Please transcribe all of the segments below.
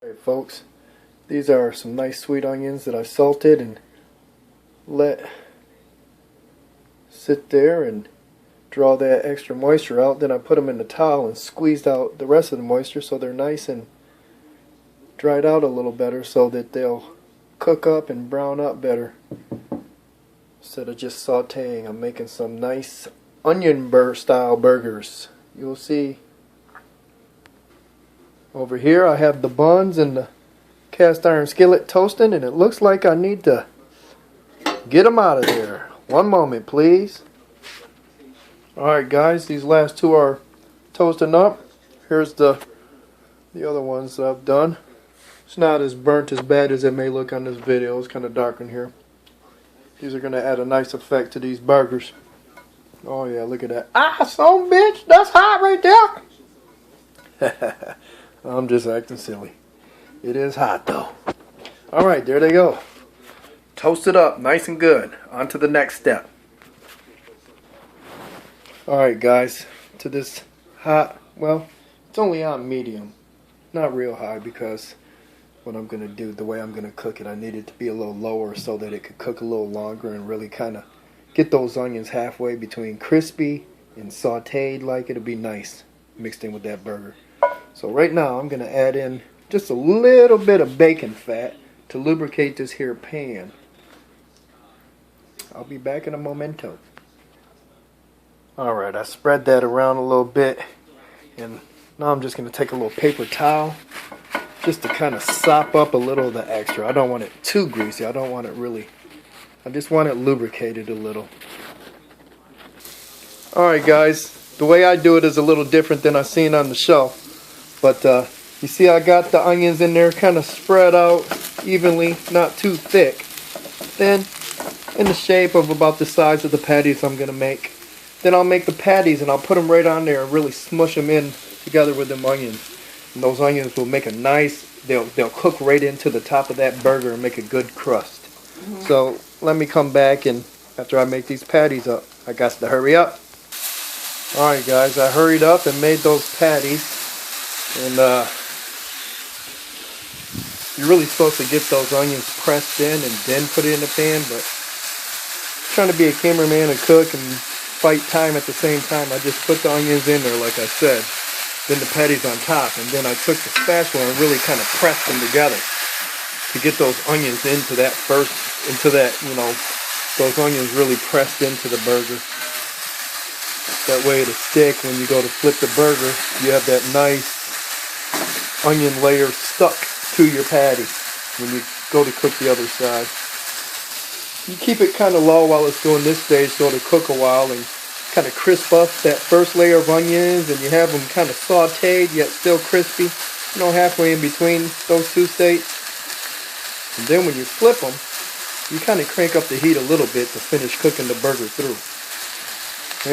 Alright folks, these are some nice sweet onions that I salted and let sit there and draw that extra moisture out. Then I put them in the towel and squeezed out the rest of the moisture so they're nice and dried out a little better so that they'll cook up and brown up better. Instead of just sauteing, I'm making some nice onion style burgers. You'll see over here I have the buns and the cast iron skillet toasting, and it looks like I need to get them out of there. One moment please. Alright guys, these last two are toasting up. Here's the other ones that I've done. It's not as burnt as bad as it may look on this video. It's kind of dark in here. These are going to add a nice effect to these burgers. Oh yeah, look at that. Ah, son bitch, that's hot right there. I'm just acting silly. It is hot though. Alright, there they go. Toasted up, nice and good. On to the next step. Alright guys, to this hot, well, it's only on medium. Not real high because what I'm going to do, the way I'm going to cook it, I need it to be a little lower so that it could cook a little longer and really kind of get those onions halfway between crispy and sauteed like it'll be nice mixed in with that burger. So right now I'm going to add in just a little bit of bacon fat to lubricate this here pan. I'll be back in a momento. Alright, I spread that around a little bit, and now I'm just going to take a little paper towel just to kind of sop up a little of the extra. I don't want it too greasy. I don't want it really, I just want it lubricated a little. Alright guys, the way I do it is a little different than I've seen on the show. But you see I got the onions in there kind of spread out evenly, not too thick. Then in the shape of about the size of the patties I'm going to make. Then I'll make the patties and I'll put them right on there and really smush them in together with them onions. And those onions will make a nice, they'll cook right into the top of that burger and make a good crust. So let me come back, and after I make these patties up, I got to hurry up. Alright guys, I hurried up and made those patties. And you're really supposed to get those onions pressed in and then put it in the pan, but trying to be a cameraman and cook and fight time at the same time, I just put the onions in there like I said. Then the patties on top, and then I took the spatula and really kind of pressed them together to get those onions into that those onions really pressed into the burger. That way it'll stick when you go to flip the burger. You have that nice onion layer stuck to your patty when you go to cook the other side. You keep it kind of low while it's doing this stage so it'll cook a while and kind of crisp up that first layer of onions, and you have them kind of sauteed yet still crispy, halfway in between those two states. And then when you flip them, you kind of crank up the heat a little bit to finish cooking the burger through.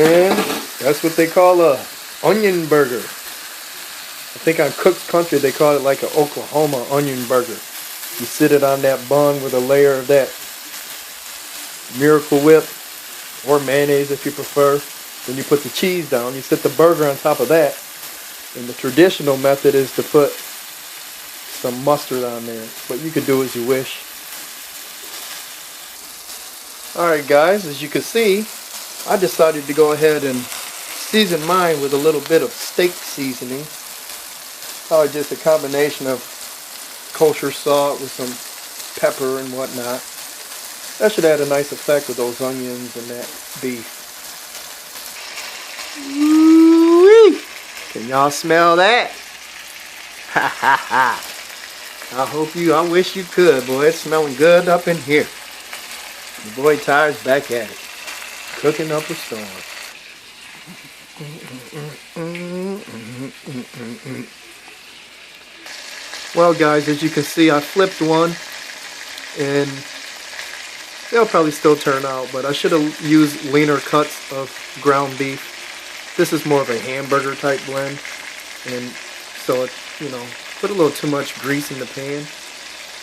And that's what they call a onion burger. I think on Cook's Country they call it like an Oklahoma onion burger. You sit it on that bun with a layer of that Miracle Whip or mayonnaise if you prefer. Then you put the cheese down. You set the burger on top of that. And the traditional method is to put some mustard on there. But you could do as you wish. Alright guys, as you can see, I decided to go ahead and season mine with a little bit of steak seasoning. Probably just a combination of kosher salt with some pepper and whatnot. That should add a nice effect with those onions and that beef. Woo-wee! Can y'all smell that? Ha ha ha. I wish you could, boy. It's smelling good up in here. Your boy Ty's back at it. Cooking up a storm. Well guys, as you can see, I flipped one and they'll probably still turn out, but I should have used leaner cuts of ground beef. This is more of a hamburger type blend, and so it, put a little too much grease in the pan.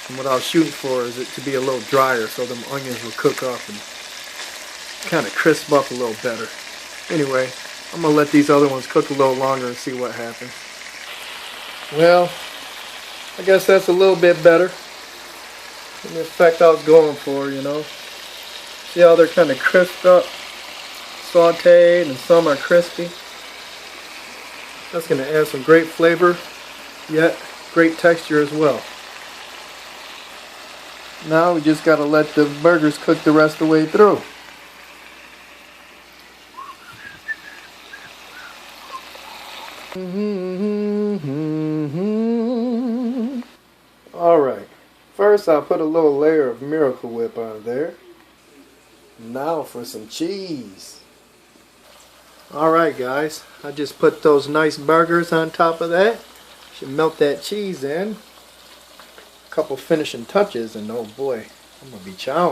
And what I was shooting for is it to be a little drier so them onions will cook up and kind of crisp up a little better. Anyway, I'm going to let these other ones cook a little longer and see what happens. Well, I guess that's a little bit better. And the effect I was going for, you know. See how they're kind of crisped up, sauteed, and some are crispy. That's going to add some great flavor, yet great texture as well. Now we just got to let the burgers cook the rest of the way through. Alright, first I'll put a little layer of Miracle Whip on there. Now for some cheese. Alright guys, I just put those nice burgers on top of that. Should melt that cheese in. A couple finishing touches and oh boy, I'm going to be chowing.